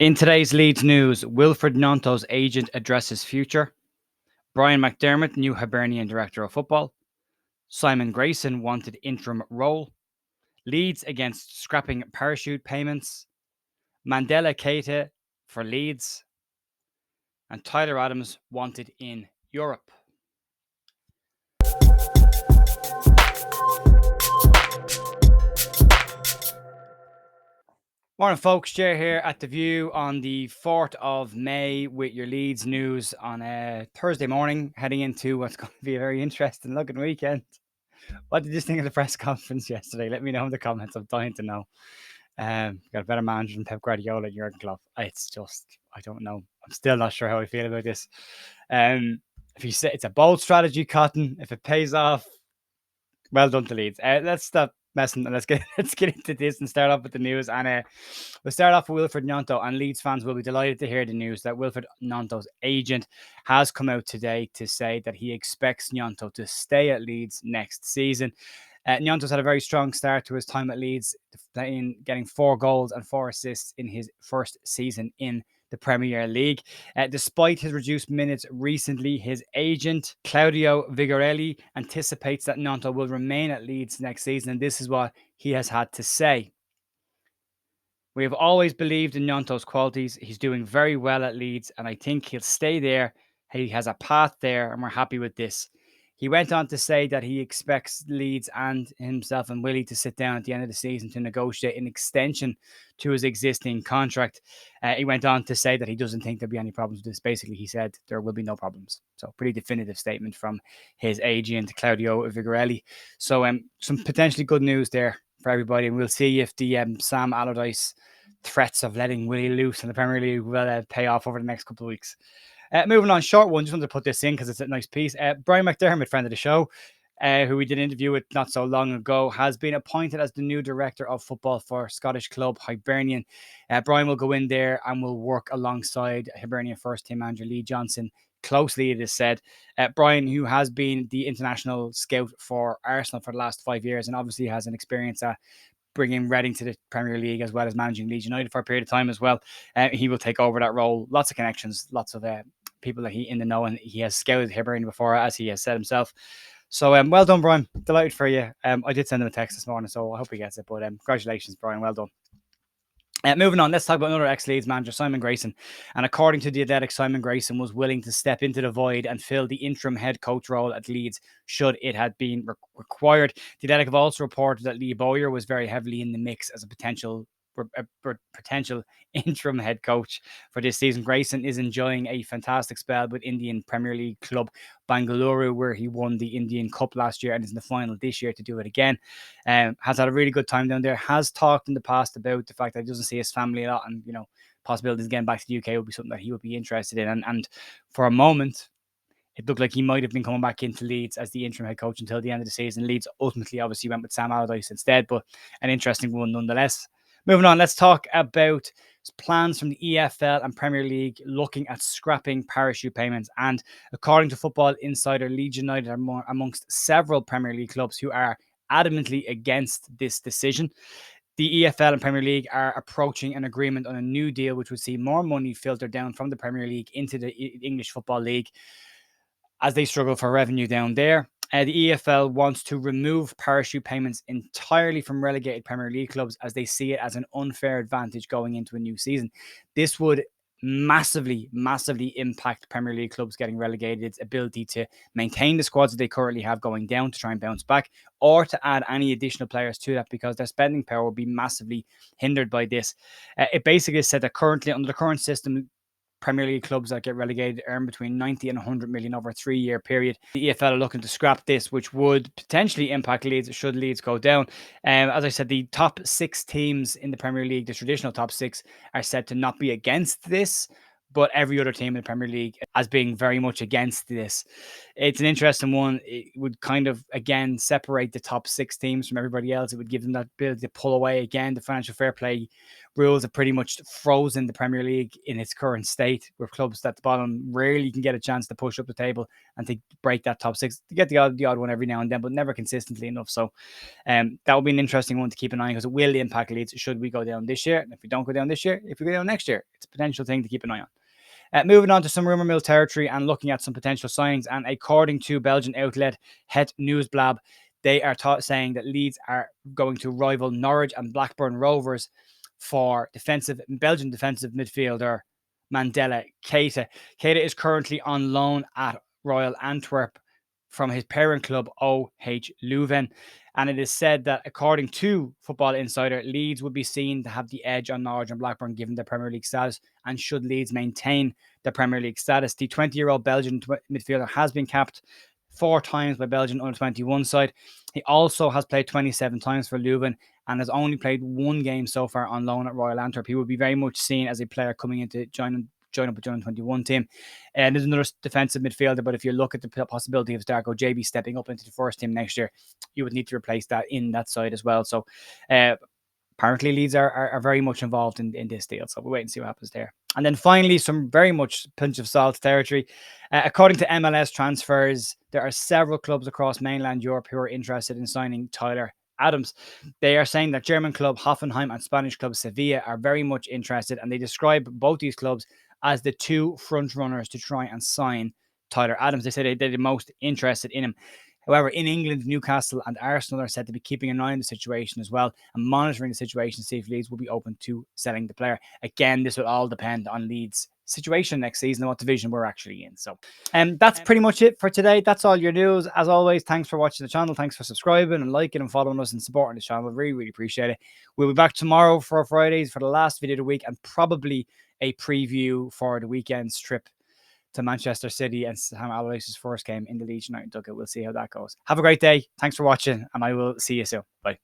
In today's Leeds news, Wilfried Gnonto's agent addresses future. Brian McDermott, new Hibernian director of football. Simon Grayson wanted interim role. Leeds against scrapping parachute payments. Mandela Keita for Leeds. And Tyler Adams wanted in Europe. Morning, folks. Jay here at The View on the 4th of May with your Leeds news on a Thursday morning, heading into what's going to be a very interesting looking weekend. What did you think of the press conference yesterday? Let me know in the comments. I'm dying to know. Got a better manager than Pep Guardiola and Jurgen Klopp. It's just, I don't know. I'm still not sure how I feel about this. If you say it's a bold strategy, Cotton, if it pays off, well done to Leeds. Let's stop messing. Let's get into this and start off with the news. And we'll start off with Wilfried Gnonto. And Leeds fans will be delighted to hear the news that Wilfried Gnonto's agent has come out today to say that he expects Gnonto to stay at Leeds next season. Gnonto's had a very strong start to his time at Leeds, getting 4 goals and 4 assists in his first season in the Premier League. Despite his reduced minutes recently, his agent, Claudio Vigorelli, anticipates that Gnonto will remain at Leeds next season, and this is what he has had to say. We have always believed in Gnonto's qualities. He's doing very well at Leeds, and I think he'll stay there. He has a path there, and we're happy with this. He went on to say that he expects Leeds and himself and Willie to sit down at the end of the season to negotiate an extension to his existing contract. He went on to say that he doesn't think there'll be any problems with this. Basically, he said there will be no problems. So pretty definitive statement from his agent, Claudio Vigorelli. So some potentially good news there for everybody. And we'll see if the Sam Allardyce threats of letting Willie loose in the Premier League will pay off over the next couple of weeks. Moving on, short one. Just wanted to put this in because it's a nice piece. Brian McDermott, friend of the show, who we did an interview with not so long ago, has been appointed as the new director of football for Scottish club Hibernian. Brian will go in there and will work alongside Hibernian first team manager Lee Johnson closely, it is said. Brian, who has been the international scout for Arsenal for the last 5 years and obviously has an experience at bringing Reading to the Premier League as well as managing Leeds United for a period of time as well. He will take over that role. Lots of connections, lots of people that he in the know, and he has scouted Hibernian before, as he has said himself. So well done, Brian. Delighted for you. I did send him a text this morning, so I hope he gets it. But congratulations, Brian. Well done. Moving on, let's talk about another ex-Leeds manager, Simon Grayson. And according to The Athletic, Simon Grayson was willing to step into the void and fill the interim head coach role at Leeds should it had been required. The Athletic have also reported that Lee Bowyer was very heavily in the mix as a potential interim head coach for this season. Grayson is enjoying a fantastic spell with Indian Premier League club Bangalore, where he won the Indian Cup last year and is in the final this year to do it again. Has had a really good time down there. Has talked in the past about the fact that he doesn't see his family a lot, and possibilities getting back to the UK would be something that he would be interested in. And for a moment, it looked like he might have been coming back into Leeds as the interim head coach until the end of the season. Leeds ultimately obviously went with Sam Allardyce instead, but an interesting one nonetheless. Moving on, let's talk about plans from the EFL and Premier League looking at scrapping parachute payments. And according to Football Insider, Leeds United are amongst several Premier League clubs who are adamantly against this decision. The EFL and Premier League are approaching an agreement on a new deal which would see more money filtered down from the Premier League into the English Football League as they struggle for revenue down there. The EFL wants to remove parachute payments entirely from relegated Premier League clubs as they see it as an unfair advantage going into a new season. This would massively impact Premier League clubs getting relegated, its ability to maintain the squads that they currently have going down to try and bounce back, or to add any additional players to that, because their spending power will be massively hindered by this. It basically said that currently, under the current system, Premier League clubs that get relegated earn between 90 and 100 million over a 3-year period. The EFL are looking to scrap this, which would potentially impact Leeds should Leeds go down. As I said, the top 6 teams in the Premier League, the traditional top 6, are said to not be against this, but every other team in the Premier League as being very much against this. It's an interesting one. It would kind of, again, separate the top 6 teams from everybody else. It would give them that ability to pull away again. The financial fair play rules have pretty much frozen the Premier League in its current state, with clubs at the bottom rarely can get a chance to push up the table and to break that top six. To get the odd one every now and then, but never consistently enough. So that will be an interesting one to keep an eye on, because it will impact Leeds should we go down this year. And if we don't go down this year, if we go down next year, it's a potential thing to keep an eye on. Moving on to some rumour mill territory and looking at some potential signings. And according to Belgian outlet Het Nieuwsblad, they are saying that Leeds are going to rival Norwich and Blackburn Rovers for Belgian defensive midfielder Mandela Keita. Keita is currently on loan at Royal Antwerp from his parent club OH Leuven. And it is said that, according to Football Insider, Leeds would be seen to have the edge on Norwich and Blackburn given their Premier League status. And should Leeds maintain their Premier League status, the 20-year-old Belgian midfielder has been capped 4 times by Belgian under-21 side. He also has played 27 times for Leuven and has only played 1 game so far on loan at Royal Antwerp. He would be very much seen as a player coming into join up with the under-21 team. And there's another defensive midfielder, but if you look at the possibility of Darko JB stepping up into the first team next year, you would need to replace that in that side as well. So apparently Leeds are very much involved in this deal. So we'll wait and see what happens there. And then finally, some very much pinch of salt territory. According to MLS transfers, there are several clubs across mainland Europe who are interested in signing Tyler Adams. They are saying that German club Hoffenheim and Spanish club Sevilla are very much interested, and they describe both these clubs as the 2 front runners to try and sign Tyler Adams. They say they're the most interested in him. However, in England, Newcastle and Arsenal are said to be keeping an eye on the situation as well and monitoring the situation to see if Leeds will be open to selling the player. Again, this will all depend on Leeds' situation next season and what division we're actually in. So that's pretty much it for today. That's all your news. As always, thanks for watching the channel. Thanks for subscribing and liking and following us and supporting the channel. Really, really appreciate it. We'll be back tomorrow for Fridays for the last video of the week and probably a preview for the weekend's trip to Manchester City and Sam Allardyce's first game in the Leeds United dugout. We'll see how that goes. Have a great day. Thanks for watching, and I will see you soon. Bye.